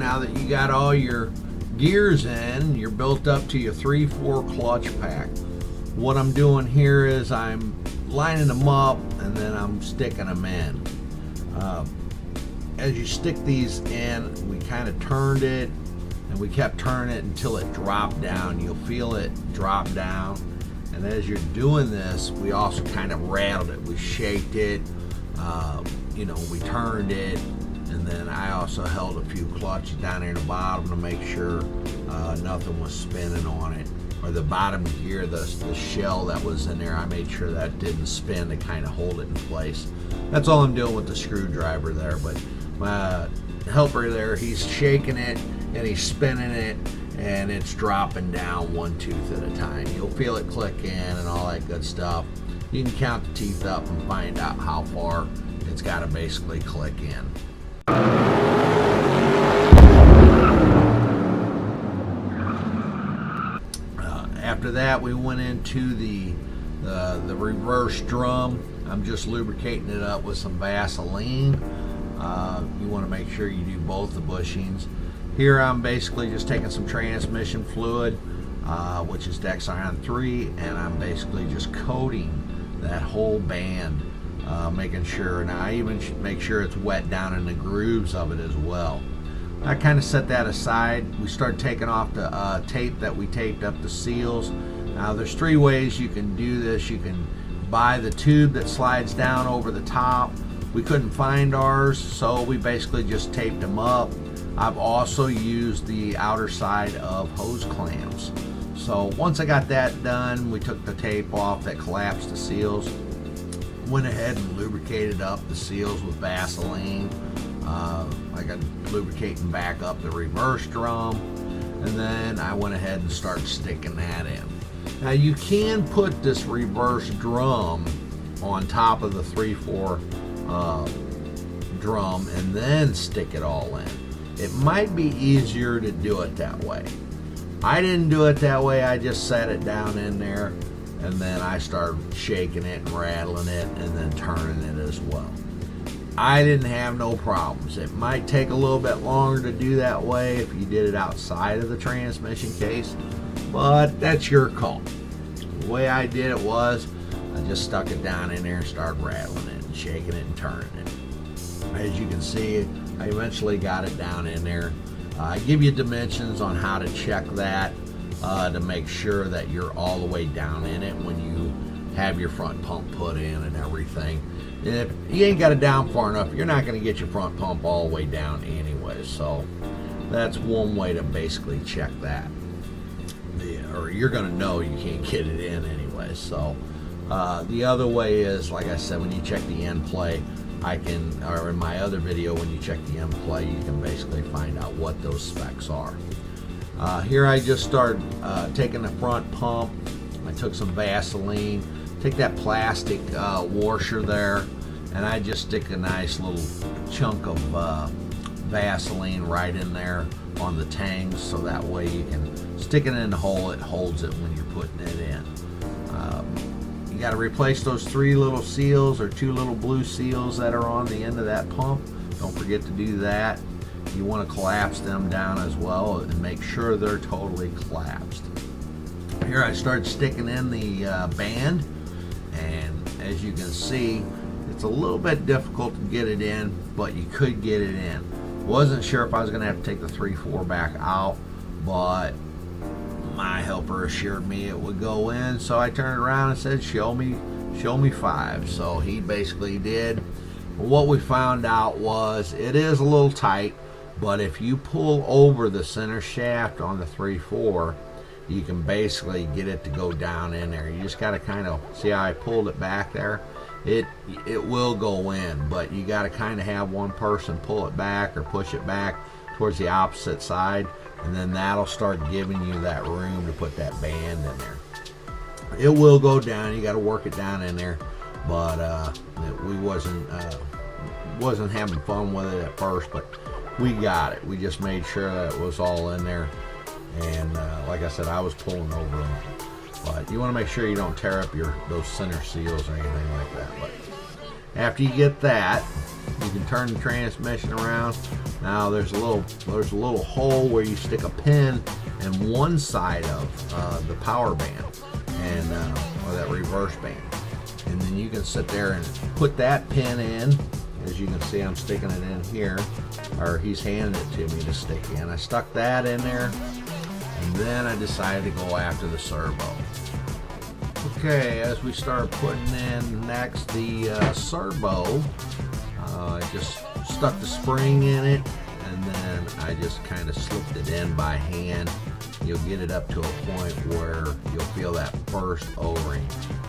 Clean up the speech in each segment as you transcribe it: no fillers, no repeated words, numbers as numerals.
now that you got all your gears in, you're built up to your 3/4 clutch pack. What I'm doing here is I'm lining them up and then I'm sticking them in. As you stick these in, we kind of turned it and we kept turning it until it dropped down. You'll feel it drop down. And as you're doing this, we also kind of rattled it. We shaked it, we turned it, and then I also held a few clutches down there in the bottom to make sure nothing was spinning on it. Or the bottom gear, the shell that was in there, I made sure that didn't spin to kind of hold it in place. That's all I'm doing with the screwdriver there. But my helper there, he's shaking it and he's spinning it, and it's dropping down one tooth at a time. You'll feel it click in and all that good stuff. You can count the teeth up and find out how far it's got to basically click in. After that, we went into the reverse drum. I'm just lubricating it up with some Vaseline. You want to make sure you do both the bushings. Here I'm basically just taking some transmission fluid, which is Dexiron 3, and I'm basically just coating that whole band, making sure, and I even make sure it's wet down in the grooves of it as well. I kind of set that aside. We start taking off the tape that we taped up the seals. Now there's 3 ways you can do this. You can buy the tube that slides down over the top. We couldn't find ours, so we basically just taped them up. I've also used the outer side of hose clamps. So once I got that done, we took the tape off that collapsed the seals, went ahead and lubricated up the seals with Vaseline. I got lubricating back up the reverse drum, and then I went ahead and started sticking that in. Now you can put this reverse drum on top of the 3/4 drum and then stick it all in. It might be easier to do it that way. I didn't do it that way. I just set it down in there, and then I started shaking it and rattling it and then turning it as well. I didn't have no problems. It might take a little bit longer to do that way if you did it outside of the transmission case, but that's your call. The way I did it was I just stuck it down in there and started rattling it and shaking it and turning it. As you can see, I eventually got it down in there. I give you dimensions on how to check that to make sure that you're all the way down in it when you have your front pump put in and everything. If you ain't got it down far enough, you're not going to get your front pump all the way down anyway. So that's one way to basically check that. Or you're going to know you can't get it in anyway. So the other way is, like I said, when you check the end play, or in my other video, when you check the end play, you can basically find out what those specs are. Here I just started taking the front pump. I took some Vaseline, take that plastic washer there, and I just stick a nice little chunk of Vaseline right in there on the tangs, so that way you can stick it in the hole, it holds it when you're putting it in. You got to replace those 3 little seals or 2 little blue seals that are on the end of that pump. Don't forget to do that. You want to collapse them down as well and make sure they're totally collapsed. Here I started sticking in the band, and as you can see, it's a little bit difficult to get it in, but you could get it in. Wasn't sure if I was going to have to take the 3/4 back out, but my helper assured me it would go in, so I turned around and said, show me 5. So he basically did. What we found out was it is a little tight, but if you pull over the center shaft on the 3/4, you can basically get it to go down in there. You just got to kind of see how I pulled it back there. It will go in, but you got to kind of have one person pull it back or push it back towards the opposite side, and then that'll start giving you that room to put that band in there. It will go down. You got to work it down in there, but we wasn't having fun with it at first, but we got it. We just made sure that it was all in there, and like I said, I was pulling over them. But you want to make sure you don't tear up those center seals or anything like that. But After you get that, you can turn the transmission around. Now there's a little hole where you stick a pin in one side of the power band and or that reverse band, and then you can sit there and put that pin in. As you can see, I'm sticking it in here, or he's handing it to me to stick in. I stuck that in there, and then I decided to go after the servo. Okay, as we start putting in next the servo, I just stuck the spring in it, and then I just kind of slipped it in by hand. You'll get it up to a point where you'll feel that first O-ring.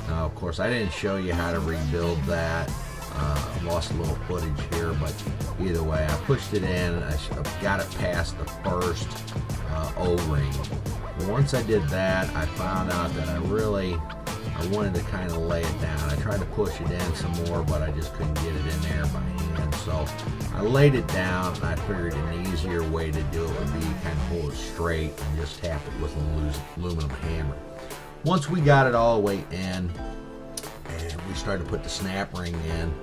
Now, of course, I didn't show you how to rebuild that. I lost a little footage here, but either way, I pushed it in, and I got it past the first O-ring. Once I did that, I found out that I wanted to kind of lay it down. I tried to push it in some more, but I just couldn't get it in there by hand. So I laid it down, and I figured an easier way to do it would be kind of hold it straight and just tap it with an aluminum hammer. Once we got it all the way in, and we started to put the snap ring in,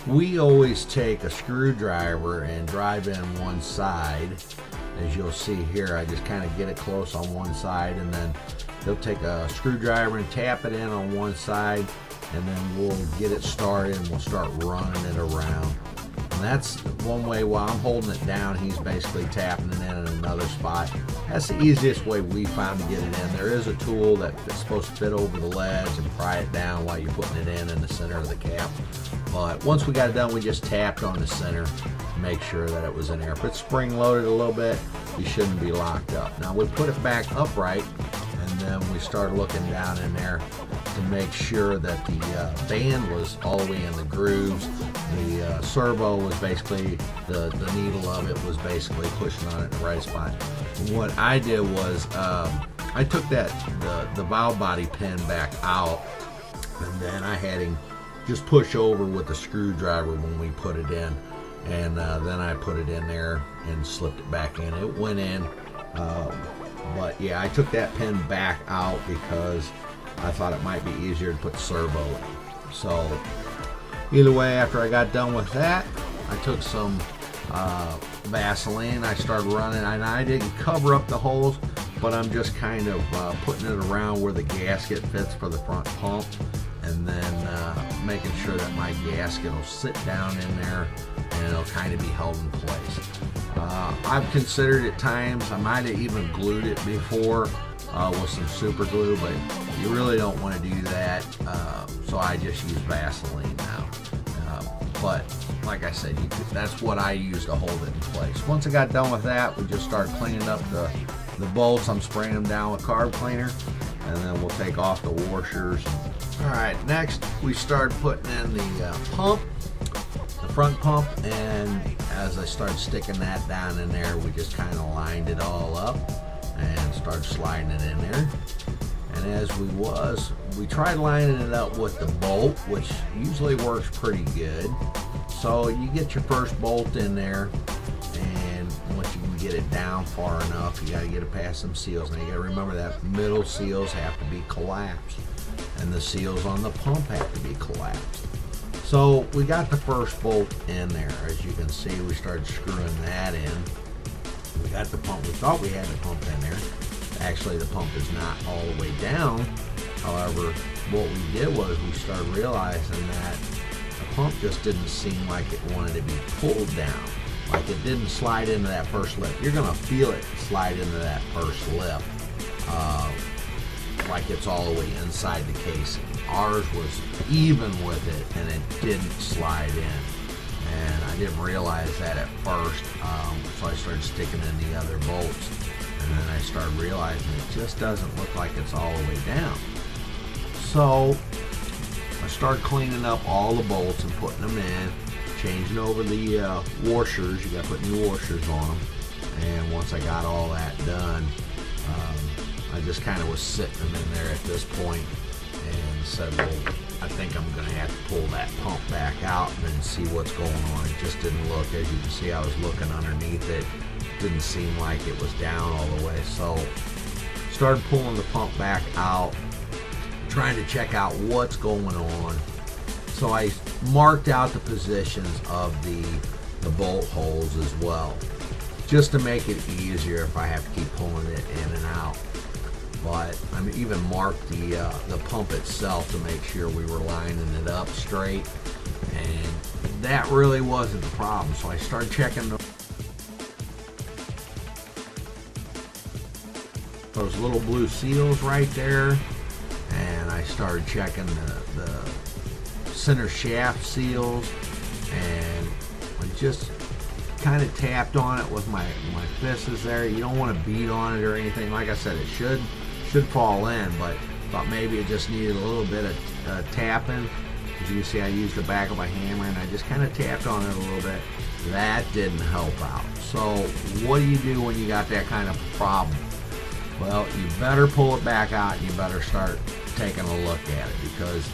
we always take a screwdriver and drive in one side. As you'll see here, I just kind of get it close on one side, and then they'll take a screwdriver and tap it in on one side, and then we'll get it started and we'll start running it around. And that's one way. While I'm holding it down, he's basically tapping it in another spot. That's the easiest way we found to get it in. There is a tool that's supposed to fit over the ledge and pry it down while you're putting it in the center of the cap. But once we got it done, we just tapped on the center to make sure that it was in there. If it's spring loaded a little bit, you shouldn't be locked up. Now we put it back upright, and then we started looking down in there to make sure that the band was all the way in the grooves. The servo was basically, the needle of it was basically pushing on it in the right spot. What I did was I took the valve body pin back out, and then I had him just push over with the screwdriver when we put it in, and then I put it in there and slipped it back in. It went in, but yeah, I took that pin back out because I thought it might be easier to put the servo in. So either way, after I got done with that, I took some Vaseline. I started running, and I didn't cover up the holes, but I'm just kind of putting it around where the gasket fits for the front pump, and then making sure that my gasket will sit down in there and it'll kind of be held in place. I've considered at times I might have even glued it before with some super glue, but you really don't want to do that, so I just use Vaseline now. But like I said, that's what I use to hold it in place. Once I got done with that, we just start cleaning up the bolts. I'm spraying them down with carb cleaner, and then we'll take off the washers. All right, next we start putting in the pump, the front pump, and as I started sticking that down in there, we just kind of lined it all up and started sliding it in there. And as we tried lining it up with the bolt, which usually works pretty good. So you get your first bolt in there, and once you can get it down far enough, you got to get it past some seals. Now you got to remember that middle seals have to be collapsed, and the seals on the pump have to be collapsed. So we got the first bolt in there. As you can see, we started screwing that in. We got the pump. We thought we had the pump in there. Actually, the pump is not all the way down. However, what we did was we started realizing that the pump just didn't seem like it wanted to be pulled down. Like it didn't slide into that first lip. You're going to feel it slide into that first lip like it's all the way inside the casing. Ours was even with it, and it didn't slide in. And I didn't realize that at first, so I started sticking in the other bolts. And then I started realizing it just doesn't look like it's all the way down. So I started cleaning up all the bolts and putting them in, changing over the washers. You got to put new washers on them. And once I got all that done, I just kind of was sitting them in there at this point and said, well, I think I'm going to have to pull that pump back out and see what's going on. It just didn't look, as you can see, I was looking underneath it. Didn't seem like it was down all the way. So started pulling the pump back out, trying to check out what's going on. So I marked out the positions of the bolt holes as well, just to make it easier if I have to keep pulling it in and out. But I even marked the pump itself to make sure we were lining it up straight, and that really wasn't the problem. So I started checking those little blue seals right there, and I started checking the center shaft seals, and I just kind of tapped on it with my fists there. You don't want to beat on it or anything. Like I said, it should fall in, but thought maybe it just needed a little bit of tapping. As you can see, I used the back of my hammer and I just kind of tapped on it a little bit. That didn't help out. So what do you do when you got that kind of problem? Well, you better pull it back out and you better start taking a look at it, because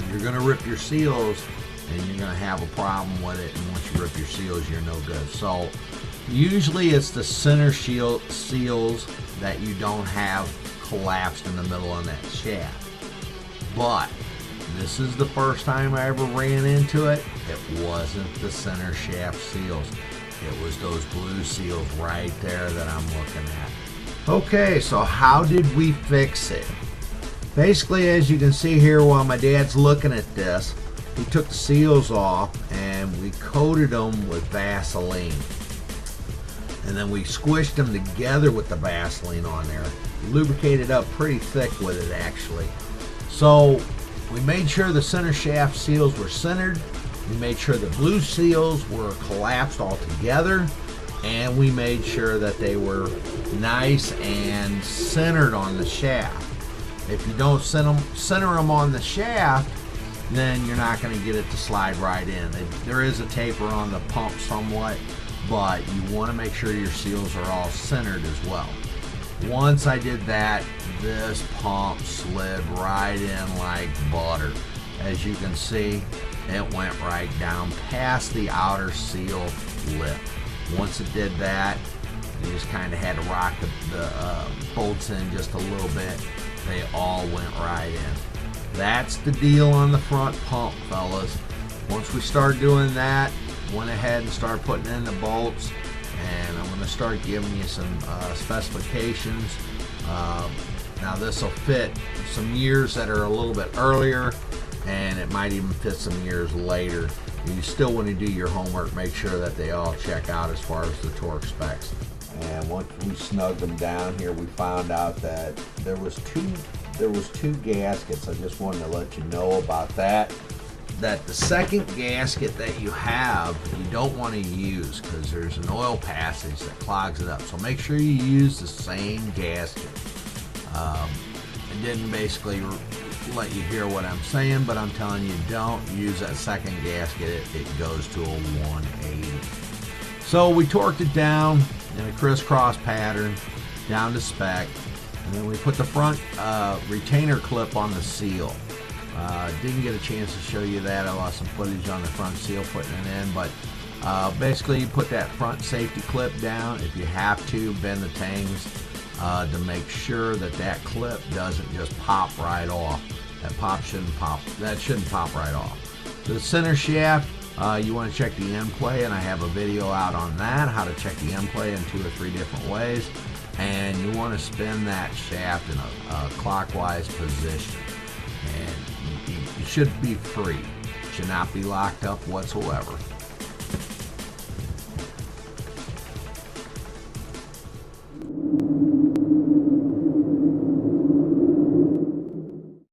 you're going to rip your seals and you're going to have a problem with it, and once you rip your seals, you're no good. So usually it's the center seals that you don't have collapsed in the middle of that shaft. But this is the first time I ever ran into it. It wasn't the center shaft seals. It was those blue seals right there that I'm looking at. Okay, so how did we fix it? Basically, as you can see here while my dad's looking at this, he took the seals off and we coated them with Vaseline. And then we squished them together with the Vaseline on there. Lubricated up pretty thick with it, actually. So we made sure the center shaft seals were centered. We made sure the blue seals were collapsed all together. And we made sure that they were nice and centered on the shaft. If you don't center them on the shaft, then you're not going to get it to slide right in. There is a taper on the pump somewhat, but you want to make sure your seals are all centered as well. Once I did that, this pump slid right in like butter. As you can see, it went right down past the outer seal lip. Once it did that, you just kind of had to rock the bolts in just a little bit. They all went right in. That's the deal on the front pump, fellas. Once we start doing that, went ahead and started putting in the bolts, and I'm going to start giving you some specifications. Now this will fit some years that are a little bit earlier, and it might even fit some years later. You still want to do your homework, make sure that they all check out as far as the torque specs. And once we snugged them down here, we found out that there was two gaskets. I just wanted to let you know about that. That the second gasket that you have, you don't want to use, because there's an oil passage that clogs it up. So make sure you use the same gasket. It didn't basically let you hear what I'm saying, but I'm telling you, don't use that second gasket. It goes to a 180. So we torqued it down in a crisscross pattern down to spec, and then we put the front retainer clip on the seal. Didn't get a chance to show you that. I lost some footage on the front seal putting it in, but basically you put that front safety clip down. If you have to, bend the tangs to make sure that that clip doesn't just pop right off. That shouldn't pop right off. The center shaft, you want to check the end play, and I have a video out on that, how to check the end play in 2 or 3 different ways. And you want to spin that shaft in a clockwise position. And it should be free. It should not be locked up whatsoever.